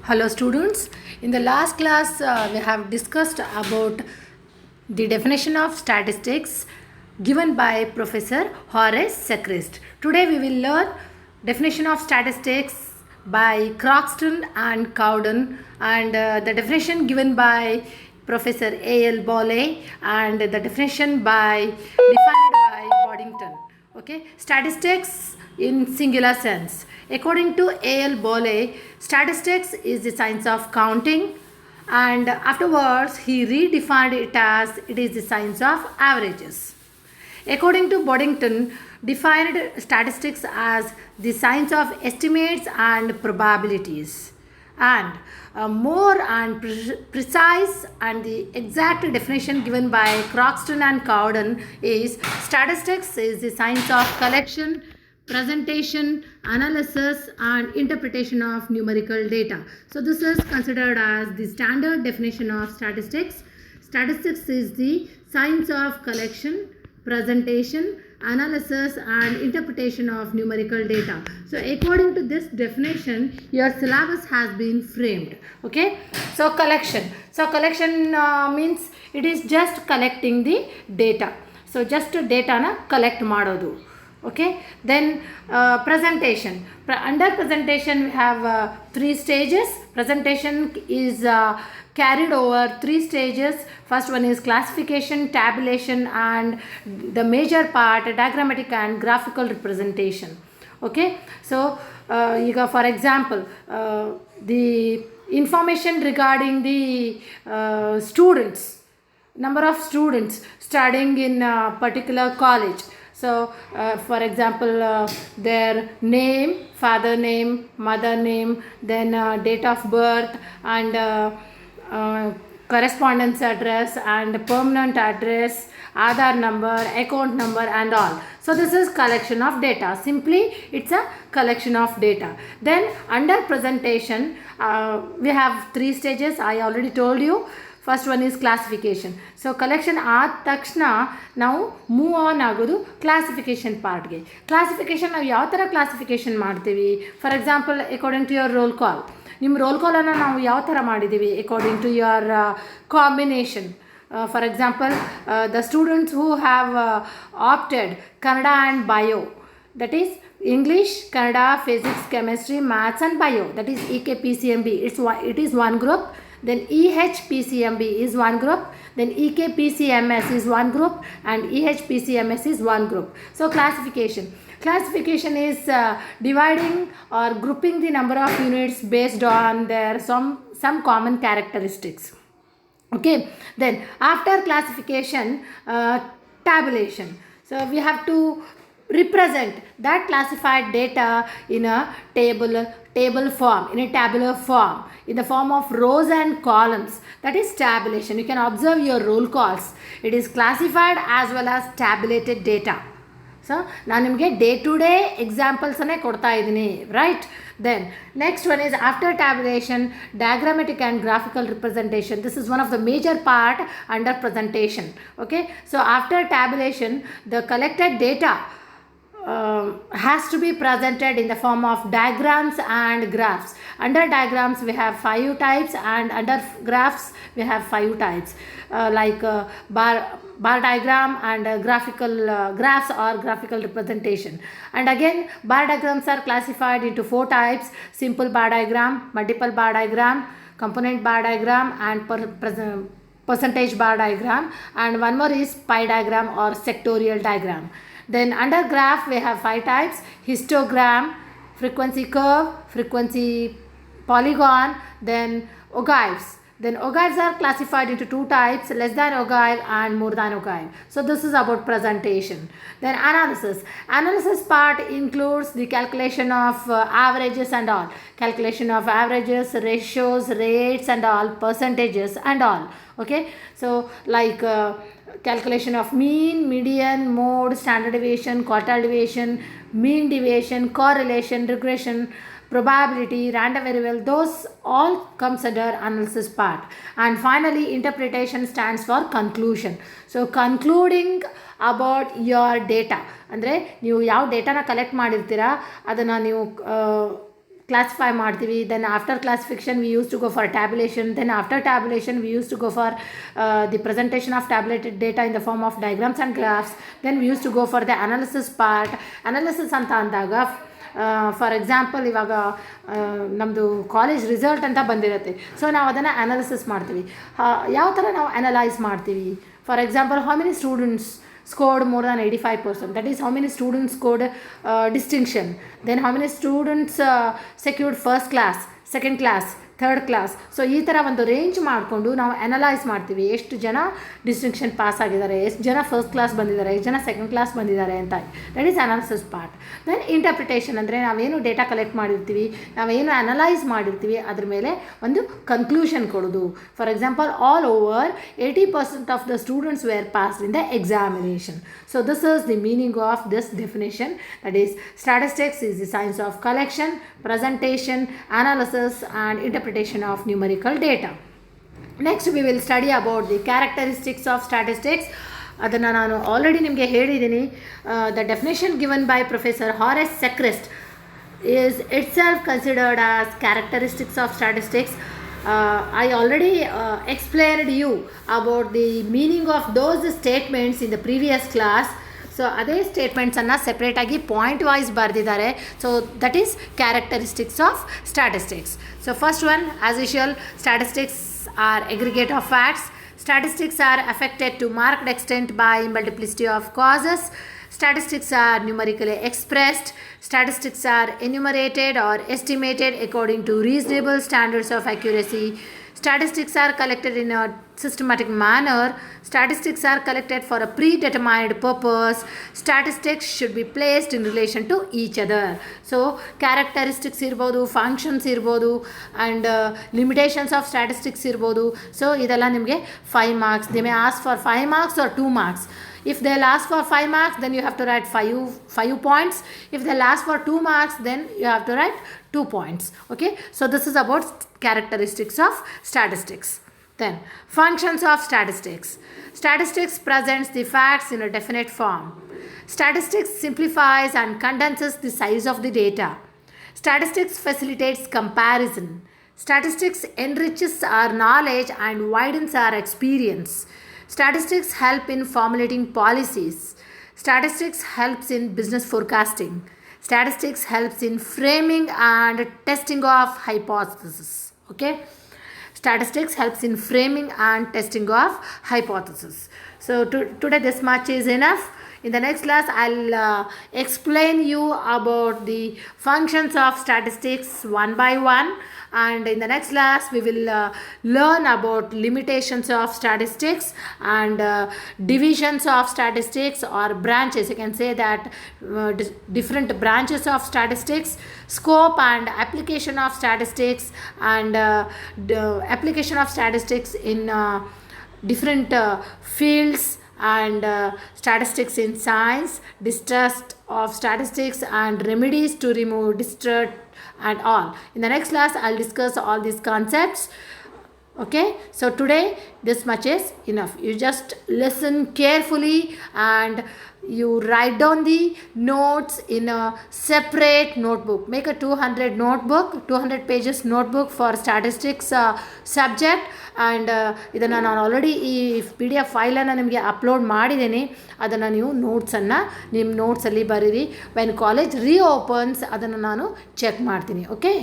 Hello students, in the last class we have discussed about the definition of statistics given by Professor Horace Sechrist. Today we will learn definition of statistics by Croxton and Cowden and the definition given by Professor A.L. Bolle and the definition defined by Boddington. Okay, statistics in singular sense. According to A.L. Bolle, statistics is the science of counting, and afterwards he redefined it as it is the science of averages. According to Boddington, defined statistics as the science of estimates and probabilities. And more and precise and the exact definition given by Croxton and Cowden is statistics is the science of collection, presentation, analysis and interpretation of numerical data. So this is considered as the standard definition of statistics. Statistics is the science of collection, presentation, analysis and interpretation of numerical data. So according to this definition, your syllabus has been framed. Okay, so collection means it is just collecting the data. So just data na collect ಮಾಡೋದು. Okay, then presentation. Under presentation we have three stages. Presentation is carried over three stages. First one is classification, tabulation and the major part diagrammatic and graphical representation. Okay, so you got, for example, the information regarding the students, number of students studying in a particular college. So, for example, their name, father name, mother name, then date of birth and correspondence address and permanent address, Aadhaar number, account number and all. So, this is collection of data. Simply, it's a collection of data. Then, under presentation, we have three stages. I already told you. First one is classification. So collection ಆದ ತಕ್ಷಣ ನಾವು move on ಆಗೋದು classification ಪಾರ್ಟ್ಗೆ. Classification ನಾವು ಯಾವ ಥರ classification ಮಾಡ್ತೀವಿ? For example, according to your roll call. ನಿಮ್ಮ ರೋಲ್ ಕಾಲನ್ನು ನಾವು ಯಾವ ಥರ ಮಾಡಿದ್ದೀವಿ? According to your combination. For example, the students who have opted Kannada and bio, that is English, Kannada, Physics, Chemistry, Maths and Bio, that is EKPCMB. It is one group. Then EHPCMB is one group. Then EKPCMS is one group and EHPCMS is one group. So classification is dividing or grouping the number of units based on their some common characteristics. Okay, then after classification, tabulation. So we have to represent that classified data in a table form, in a tabular form, in the form of rows and columns. That is tabulation. You can observe your roll calls. It is classified as well as tabulated data. So ನಾನು ನಿಮಗೆ day to day ಎಕ್ಸಾಂಪಲ್ಸನ್ನೇ ಕೊಡ್ತಾ ಇದ್ದೀನಿ, right? Then next one is after tabulation, diagrammatic and graphical representation. This is one of the major part under presentation. Okay, so after tabulation, the collected data has to be presented in the form of diagrams and graphs. Under diagrams we have 5 types and under graphs we have 5 types, like bar diagram and graphical graphs or graphical representation. And again, bar diagrams are classified into 4 types: simple bar diagram, multiple bar diagram, component bar diagram and percentage bar diagram, and one more is pie diagram or sectorial diagram. Then under graph we have 5 types: histogram, frequency curve, frequency polygon, then ogives. Then ogives are classified into 2 types: less than ogive and more than ogive. So this is about presentation. Then analysis part includes the calculation of averages and all, calculation of averages, ratios, rates and all, percentages and all. Okay, so like calculation of mean, median, mode, standard deviation, quartile deviation, mean deviation, correlation, regression, probability, random variable, those all comes under analysis part. And finally, interpretation stands for conclusion. So concluding about your data, ಅಂದರೆ ನೀವು ಯಾವ ಡೇಟಾನ collect ಮಾಡಿರ್ತೀರಾ ಅದನ್ನು ನೀವು classify ಮಾಡ್ತೀವಿ. Then after classification we used to go for tabulation. Then after tabulation we used to go for the presentation of tabulated data in the form of diagrams and graphs. Then we used to go for the analysis part. Analysis ಅಂತ ಅಂದಾಗ for example ಇವಾಗ ನಮ್ಮದು college result ಅಂತ ಬಂದಿರುತ್ತೆ. So ನಾವು ಅದನ್ನು analysis ಮಾಡ್ತೀವಿ. ಯಾವ ಥರ ನಾವು ಅನಲೈಸ್ ಮಾಡ್ತೀವಿ? For example, how many students scored more than 85%, that is how many students scored distinction, then how many students secured first class, second class, third class. So ಈ ಥರ ಒಂದು ರೇಂಜ್ ಮಾಡಿಕೊಂಡು ನಾವು ಅನಲೈಸ್ ಮಾಡ್ತೀವಿ, ಎಷ್ಟು ಜನ ಡಿಸ್ಟಿಂಕ್ಷನ್ ಪಾಸ್ ಆಗಿದ್ದಾರೆ, ಎಷ್ಟು ಜನ ಫಸ್ಟ್ ಕ್ಲಾಸ್ ಬಂದಿದ್ದಾರೆ, ಎಷ್ಟು ಜನ ಸೆಕೆಂಡ್ ಕ್ಲಾಸ್ ಬಂದಿದ್ದಾರೆ ಅಂತ. That is analysis part. Then interpretation ಅಂದರೆ ನಾವೇನು ಡೇಟಾ ಕಲೆಕ್ಟ್ ಮಾಡಿರ್ತೀವಿ, ನಾವೇನು ಅನಲೈಸ್ ಮಾಡಿರ್ತೀವಿ ಅದ್ರ ಮೇಲೆ ಒಂದು ಕನ್ಕ್ಲೂಷನ್ ಕೊಡೋದು. For example, all over 80% of the students were passed in the examination. So this is the meaning of this definition. That is statistics is the science of collection, presentation, analysis and interpretation of numerical data. Next we will study about the characteristics of statistics. ಅದನ್ನು ನಾನು already ನಿಮಗೆ ಹೇಳಿದ್ದೀನಿ. The definition given by professor Horace Secrist is itself considered as characteristics of statistics. I already explained you about the meaning of those statements in the previous class. So ಅದೇ ಸ್ಟೇಟ್ಮೆಂಟ್ಸನ್ನು ಸೆಪ್ರೇಟಾಗಿ point wise ಬರೆದಿದ್ದಾರೆ. So that is characteristics of statistics. So first one, as usual, statistics are aggregate of facts. Statistics are affected to marked extent by multiplicity of causes. Statistics are numerically expressed. Statistics are enumerated or estimated according to reasonable standards of accuracy. Statistics are collected in a systematic manner. Statistics are collected for a predetermined purpose. Statistics should be placed in relation to each other. So characteristics irbodu, functions irbodu, and limitations of statistics irbodu. So idella nimge 5 marks. They may ask for 5 marks or 2 marks. If they'll ask for 5 marks, then you have to write 5 points. If they'll ask for 2 marks, then you have to write 2 points. Okay, so this is about characteristics of statistics. Then functions of statistics. Statistics presents the facts in a definite form. Statistics simplifies and condenses the size of the data. Statistics facilitates comparison. Statistics enriches our knowledge and widens our experience. Statistics help in formulating policies. Statistics helps in business forecasting. Statistics helps in framing and testing of hypotheses. Okay, statistics helps in framing and testing of hypotheses. So today this much is enough. In the next class I'll explain you about the functions of statistics one by one, and in the next class we will learn about limitations of statistics and divisions of statistics or branches. You can say that different branches of statistics, scope and application of statistics, and application of statistics in different fields, and statistics in science, distrust of statistics and remedies to remove distrust and all. In the next class I'll discuss all these concepts. Okay, so today this much is enough. You just listen carefully and you write down the notes in a separate notebook. Make a 200 pages notebook for statistics subject. And ಇದನ್ನು ನಾನು already ಈ PDF ಫೈಲನ್ನು ನಿಮಗೆ upload ಮಾಡಿದ್ದೀನಿ. ಅದನ್ನು ನೀವು ನೋಟ್ಸನ್ನು ನಿಮ್ಮ ನೋಟ್ಸಲ್ಲಿ ಬರೀರಿ. ವೆನ್ ಕಾಲೇಜ್ ರೀಓಪನ್ಸ್ ಅದನ್ನು ನಾನು ಚೆಕ್ ಮಾಡ್ತೀನಿ. ಓಕೆ.